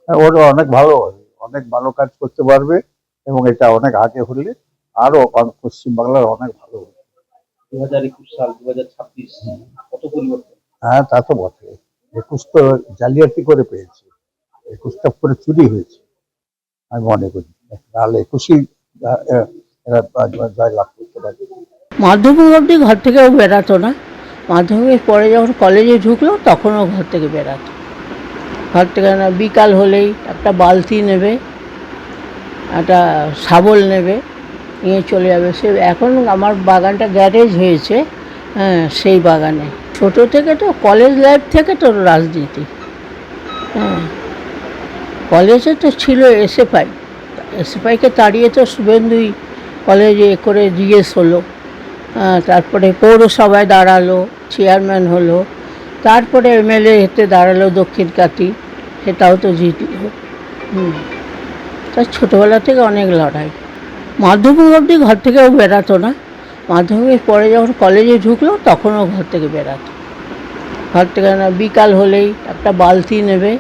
ওরা অনেক ভালো হবে, অনেক ভালো কাজ করতে পারবে এবং এটা অনেক আগে হলে আরো পশ্চিমবাংলার অনেক ভালো হবে। 2021 সাল 2026 কত পরিবর্তন। হ্যাঁ, তা তো বটে। 21 তো জালিয়াতি করে পেয়েছে, 21টা করে চুরি হয়েছে আমি মনে করি। নাহলে 21ই এরা জয়লাভ করতে পারে। মাধ্যমিক অবধি ঘর থেকেও বেরাতো না। মাধ্যমিকের পরে যখন কলেজে ঢুকলো তখনও ঘর থেকে বেরাতো। ঘর থেকে না, বিকাল হলেই একটা বালতি নেবে, একটা শাবল নেবে, নিয়ে চলে যাবে। সে এখন আমার বাগানটা গ্যারেজ হয়েছে, হ্যাঁ, সেই বাগানে। ছোটো থেকে তো কলেজ লাইফ থেকে তো রাজনীতি। হ্যাঁ, কলেজে তো ছিল এসএফআই, এসএফআইকে তাড়িয়ে তো শুভেন্দুই কলেজে করে জিজ্ঞেস হলো। তারপরে পৌরসভায় দাঁড়ালো, চেয়ারম্যান হলো, তারপরে এমএলএ হতে দাঁড়ালো দক্ষিণকাতি, সেটাও তো জিতলো। তার ছোটোবেলা থেকে অনেক লড়াই। মাধ্যমিক অবধি ঘর থেকেও বেরাতো না। মাধ্যমিকের পরে যখন কলেজে ঢুকলো তখনও ঘর থেকে বেরাতো। ঘর থেকে না, বিকাল হলেই একটা বালতি নেবে,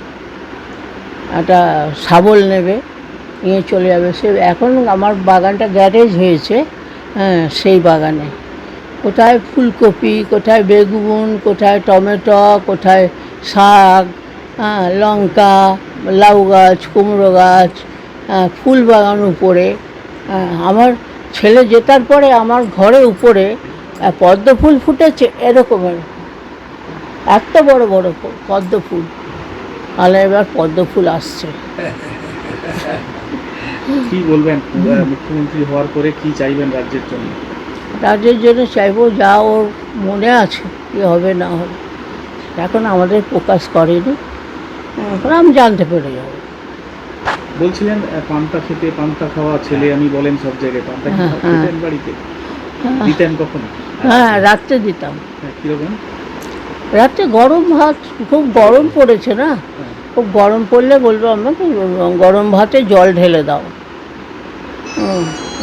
একটা শাবল নেবে, নিয়ে চলে যাবে। সে এখন আমার বাগানটা গ্যারেজ হয়েছে, হ্যাঁ, সেই বাগানে। কোথায় ফুলকপি, কোথায় বেগুন, কোথায় টমেটো, কোথায় শাক, হ্যাঁ, লঙ্কা, লাউ গাছ, কুমড়ো গাছ, ফুল বাগান উপরে। আমার ছেলে জেতার পরে আমার ঘরে উপরে পদ্ম ফুল ফুটেছে এরকমের, এত বড় বড় পদ্ম ফুল। আর এবার পদ্ম ফুল আসছে। কি বলবেন মুখ্যমন্ত্রী হওয়ার পরে কি চাইবেন রাজ্যের জন্য? রাজ্যের জন্য চাইবো যা ওর মনে আছে কী হবে না হবে, এখন আমাদের প্রকাশ করেনি, এখন আমি জানতে পেরে যাব। বলছিলেন পান্তা খেতে, পান্তা খাওয়া ছেলে আমি বলেন সব জায়গায়, পান্তা খেতেন বাড়িতে, দিতেন কখনো? হ্যাঁ, রাত্রে দিতাম। কিরকম? রাত্রে গরম ভাত, খুব গরম পড়েছে না, খুব গরম পড়লে বলবো আমাকে গরম ভাতে জল ঢেলে দাও।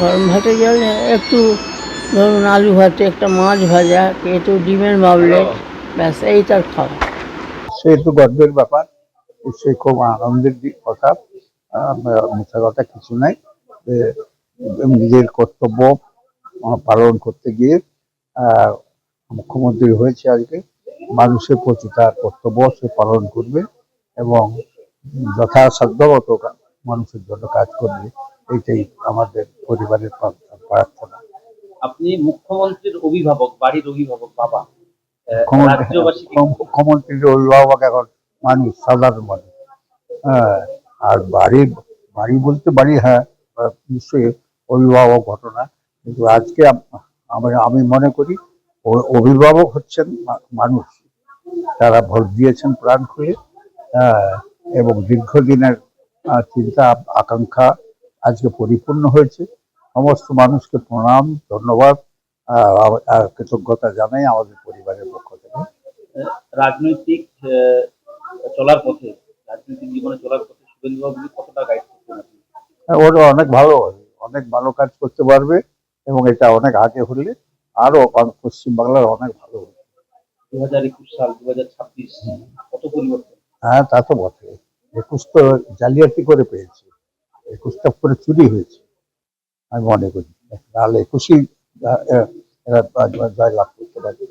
গরম ভাতে জল একটু, ধরুন আলু ভাতে একটা মাছ ভাজা, একটু ডিমের মামলেট, ব্যাস এই তার খাওয়া। সে তো গর্বের ব্যাপার, সে খুব আনন্দের কথা, মিথ্যা কথা কিছু নাই। নিজের কর্তব্য পালন করতে গিয়ে মুখ্যমন্ত্রী হয়েছে আজকে, মানুষের প্রতি তার কর্তব্য সে পালন করবে এবং যথাসাধ্য মতো মানুষের জন্য কাজ করবে, এইটাই আমাদের পরিবারের প্রার্থনা। আপনি মুখ্যমন্ত্রীর অভিভাবক, বাড়ির অভিভাবক, বাবা। মুখ্যমন্ত্রীর অভিভাবক এখন মানুষ, সাধারণ মানুষ। হ্যাঁ, আর বাড়ি বলতে বাড়ি, হ্যাঁ, নিশ্চয়ই অভিভাবক ঘটনা, কিন্তু আজকে আমি মনে করি অভিভাবক হচ্ছেন মানুষ, তারা ভোট দিয়েছেন প্রাণ খুলে, এবং দীর্ঘদিনের চিন্তা আকাঙ্ক্ষা আজকে পরিপূর্ণ হয়েছে। সমস্ত মানুষকে প্রণাম, ধন্যবাদ, কৃতজ্ঞতা জানাই আমাদের পরিবারের পক্ষ থেকে। রাজনৈতিক চলার পথে, রাজনৈতিক জীবনে চলার পথে শুভেন্দুবাবু কতটা গাইড করতেন আপনি? ওরা অনেক ভালো হবে, অনেক ভালো কাজ করতে পারবে এবং এটা অনেক আগে হলে আরো পশ্চিমবাংলার অনেক ভালো হবে। 2021 সাল 2026 কত পরিবর্তন। হ্যাঁ, তা তো বটে। 21 তো জালিয়াতি করে পেয়েছে, 21টা করে চুরি হয়েছে আমি মনে করি। নাহলে 21ই এরা জয়লাভ করতে পারে।